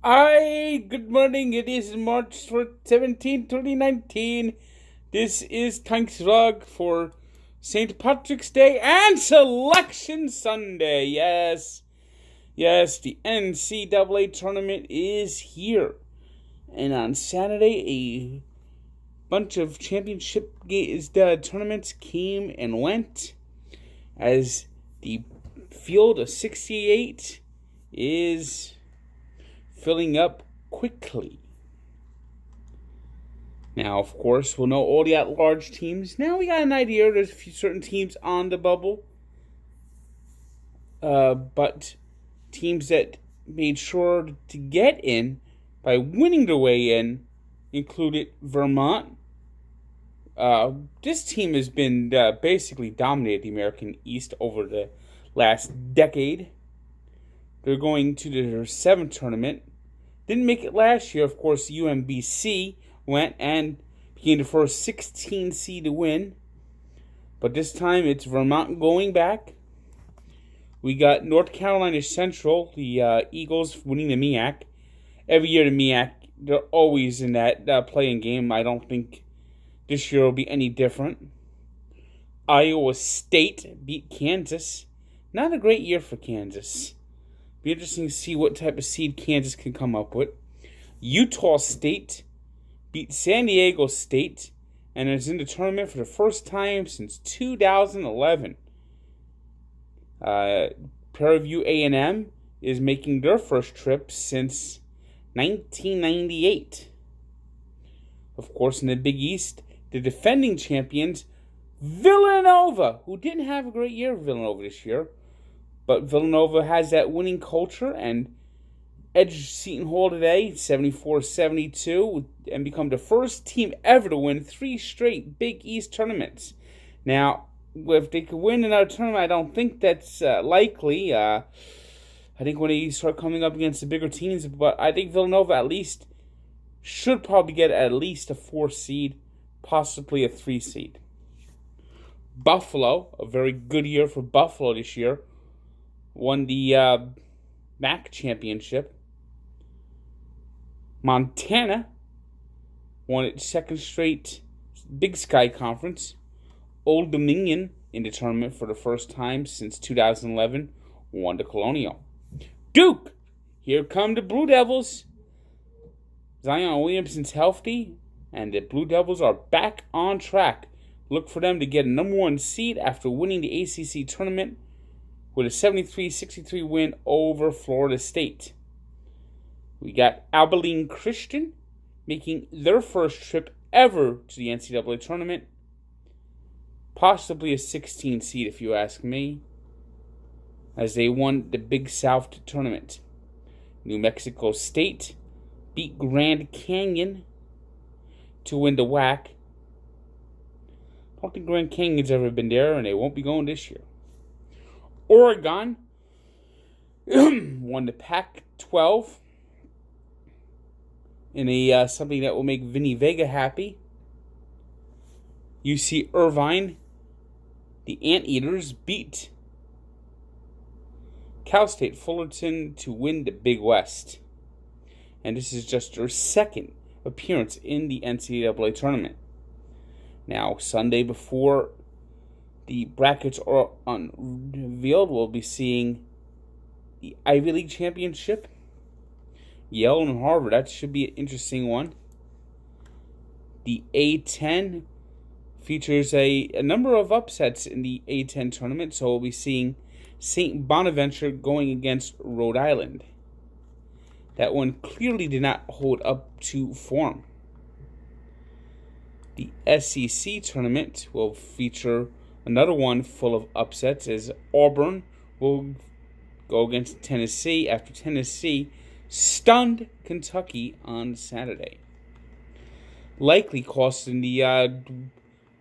Good morning. It is March 17, 2019. This is Tanks Rug for St. Patrick's Day and Selection Sunday. Yes, the NCAA tournament is here. And on Saturday, a bunch of championship tournaments came and went as the field of 68 is filling up quickly. Now, of course, we'll know all the at-large teams. Now we got an idea. There's a few certain teams on the bubble. But teams that made sure to get in by winning their way in included Vermont. This team has been basically dominated the American East over the last decade. They're going to their 7th tournament. Didn't make it last year. Of course, UMBC went and became the first 16 seed to win. But this time it's Vermont going back. We got North Carolina Central, the Eagles winning the MEAC. Every year the MEAC, they're always in that playing game. I don't think this year will be any different. Iowa State beat Kansas. Not a great year for Kansas. Be interesting to see what type of seed Kansas can come up with. Utah State beat San Diego State and is in the tournament for the first time since 2011. Prairie View A&M is making their first trip since 1998. Of course, in the Big East, the defending champions, Villanova, who didn't have a great year, Villanova this year. But Villanova has that winning culture and edged Seton Hall today, 74-72, and become the first team ever to win 3 straight Big East tournaments. Now, if they could win another tournament, I don't think that's likely. I think when they start coming up against the bigger teams, but I think Villanova at least should probably get at least a 4 seed, possibly a 3 seed. Buffalo, a very good year for Buffalo this year, won the MAC championship. Montana won its 2nd straight Big Sky Conference. Old Dominion in the tournament for the first time since 2011 won the Colonial. Duke, here come the Blue Devils. Zion Williamson's healthy, and the Blue Devils are back on track. Look for them to get a number 1 seed after winning the ACC tournament with a 73-63 win over Florida State. We got Abilene Christian making their first trip ever to the NCAA tournament. Possibly a 16 seed if you ask me, as they won the Big South tournament. New Mexico State beat Grand Canyon to win the WAC. I don't think Grand Canyon's ever been there, and they won't be going this year. Oregon won the Pac-12 in a something that will make Vinny Vega happy. UC Irvine, the Anteaters, beat Cal State Fullerton to win the Big West. And this is just their 2nd appearance in the NCAA tournament. Now, Sunday before the brackets are unveiled, we'll be seeing the Ivy League Championship. Yale and Harvard, that should be an interesting one. The A10 features a number of upsets in the A10 tournament, so we'll be seeing St. Bonaventure going against Rhode Island. That one clearly did not hold up to form. The SEC tournament will feature another one full of upsets, as Auburn will go against Tennessee after Tennessee stunned Kentucky on Saturday, likely costing the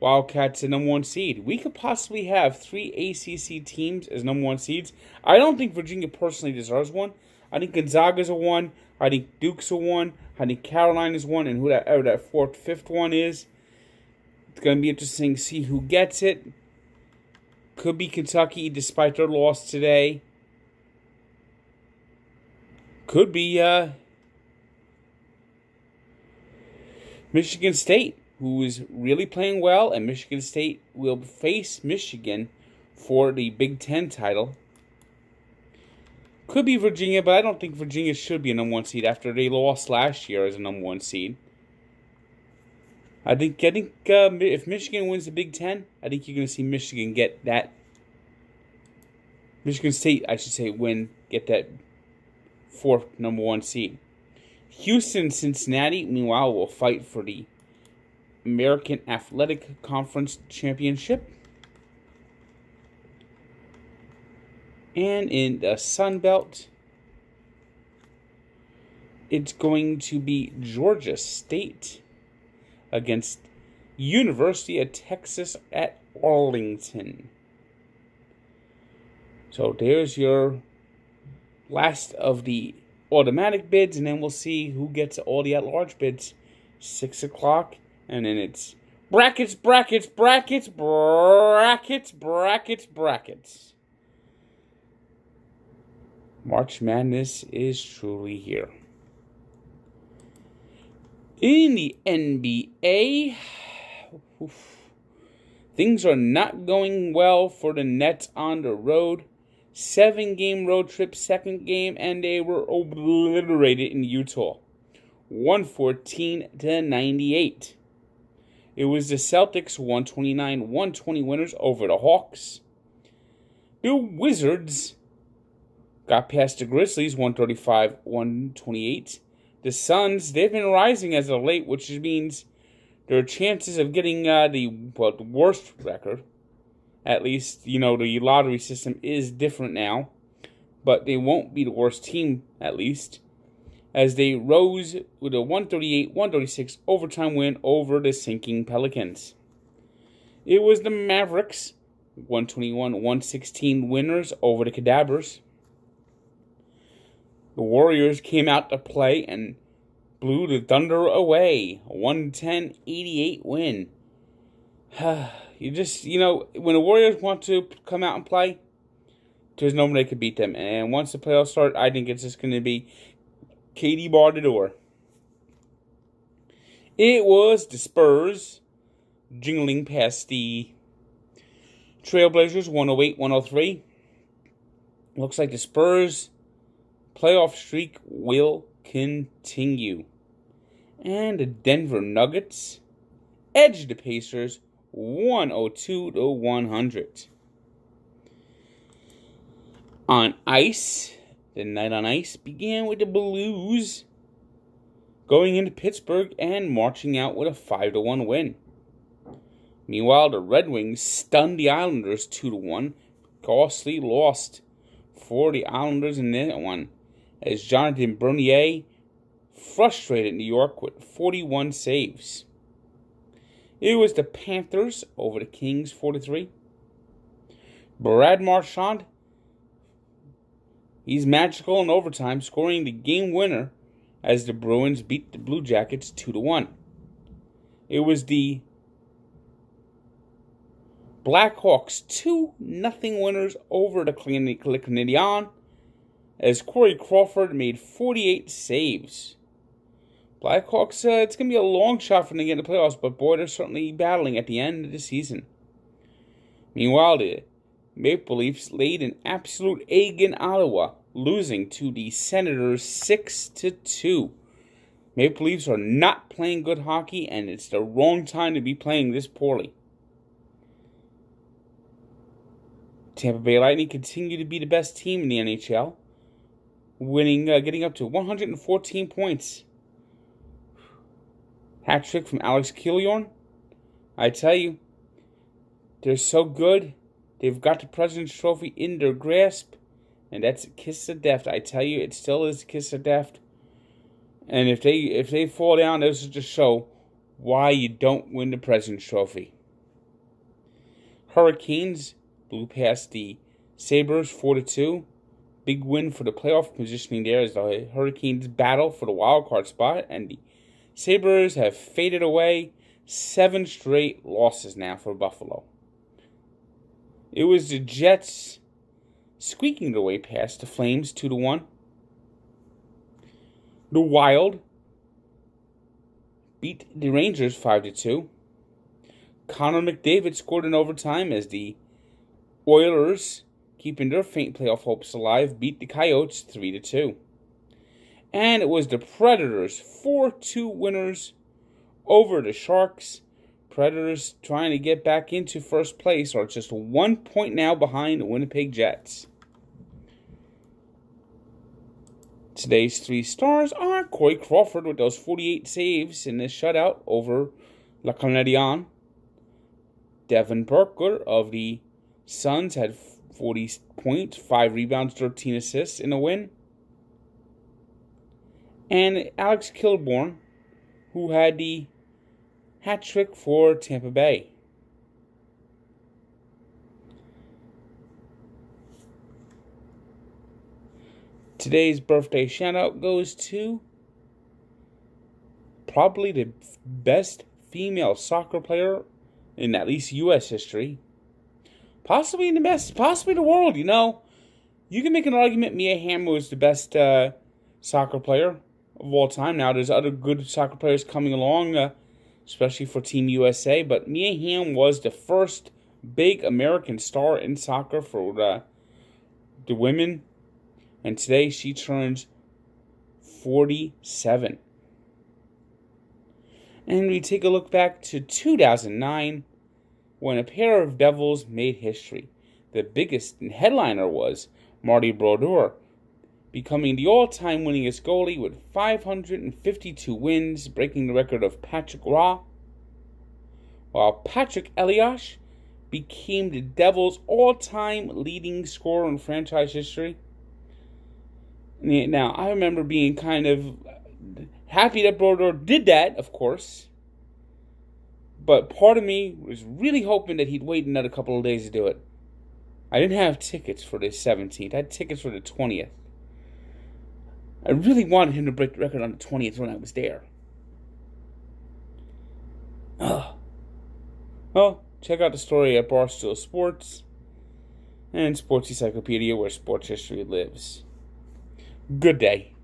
Wildcats a number 1 seed. We could possibly have 3 ACC teams as number 1 seeds. I don't think Virginia personally deserves one. I think Gonzaga's a 1. I think Duke's a 1. I think Carolina's 1, and whoever that 4th, 5th one is. It's going to be interesting to see who gets it. Could be Kentucky, despite their loss today. Could be Michigan State, who is really playing well, and Michigan State will face Michigan for the Big Ten title. Could be Virginia, but I don't think Virginia should be a number 1 seed after they lost last year as a number 1 seed. I think if Michigan wins the Big Ten, I think you're going to see Michigan get that. Michigan State, I should say, get that 4th number 1 seed. Houston, Cincinnati, meanwhile, will fight for the American Athletic Conference Championship. And in the Sun Belt, it's going to be Georgia State against University of Texas at Arlington. So there's your last of the automatic bids, and then we'll see who gets all the at-large bids. 6 o'clock, and then it's brackets. March Madness is truly here. In the NBA, things are not going well for the Nets on the road. 7-game road trip, second game, and they were obliterated in Utah. 114-98. It was the Celtics 129-120 winners over the Hawks. The Wizards got past the Grizzlies 135-128. The Suns, they've been rising as of late, which means their chances of getting the worst record. At least, the lottery system is different now. But they won't be the worst team, at least, as they rose with a 138-136 overtime win over the sinking Pelicans. It was the Mavericks, 121-116 winners over the Cadabras. The Warriors came out to play and blew the Thunder away, a 110-88 win. When the Warriors want to come out and play, there's no one that can beat them. And once the playoffs start, I think it's just going to be KD bar the door. It was the Spurs jingling past the Trailblazers 108-103. Looks like the Spurs playoff streak will continue. And the Denver Nuggets edged the Pacers 102-100. On ice, the night on ice began with the Blues going into Pittsburgh and marching out with a 5-1 win. Meanwhile, the Red Wings stunned the Islanders 2-1. Costly lost for the Islanders in that one, as Jonathan Bernier frustrated New York with 41 saves. It was the Panthers over the Kings 43. Brad Marchand, he's magical in overtime, scoring the game winner as the Bruins beat the Blue Jackets 2-1. It was the Blackhawks 2-0 winners over the Canadiens as Corey Crawford made 48 saves. Blackhawks, it's going to be a long shot for them to get in the playoffs, but boy, they're certainly battling at the end of the season. Meanwhile, the Maple Leafs laid an absolute egg in Ottawa, losing to the Senators 6-2. Maple Leafs are not playing good hockey, and it's the wrong time to be playing this poorly. Tampa Bay Lightning continue to be the best team in the NHL, getting up to 114 points. Hat trick from Alex Killorn. I tell you, they're so good. They've got the President's Trophy in their grasp, and that's a kiss of death. I tell you, it still is a kiss of death. And if they fall down, this is to show why you don't win the President's Trophy. Hurricanes blew past the Sabres 4-2. Big win for the playoff positioning there as the Hurricanes battle for the wild card spot, and the Sabres have faded away. 7 straight losses now for Buffalo. It was the Jets squeaking their way past the Flames 2-1. The Wild beat the Rangers 5-2. Connor McDavid scored in overtime as the Oilers, keeping their faint playoff hopes alive, beat the Coyotes 3-2. And it was the Predators 4-2 winners over the Sharks. Predators trying to get back into first place are just 1 point now behind the Winnipeg Jets. Today's 3 stars are Corey Crawford with those 48 saves in this shutout over Le Canadien. Devin Burkler of the Suns had 40 points, 5 rebounds, 13 assists in the win. And Alex Kilborn, who had the hat trick for Tampa Bay. Today's birthday shout-out goes to probably the best female soccer player in at least U.S. history. Possibly the best, possibly the world, you know. You can make an argument Mia Hamm was the best soccer player of all time. Now, there's other good soccer players coming along, especially for Team USA. But Mia Hamm was the first big American star in soccer for the women. And today she turns 47. And we take a look back to 2009 when a pair of Devils made history. The biggest headliner was Marty Brodeur, becoming the all-time winningest goalie with 552 wins, breaking the record of Patrick Roy, while Patrick Elias became the Devils' all-time leading scorer in franchise history. Now, I remember being kind of happy that Brodeur did that, of course, but part of me was really hoping that he'd wait another couple of days to do it. I didn't have tickets for the 17th. I had tickets for the 20th. I really wanted him to break the record on the 20th when I was there. Well, check out the story at Barstool Sports and Sports Encyclopedia, where sports history lives. Good day.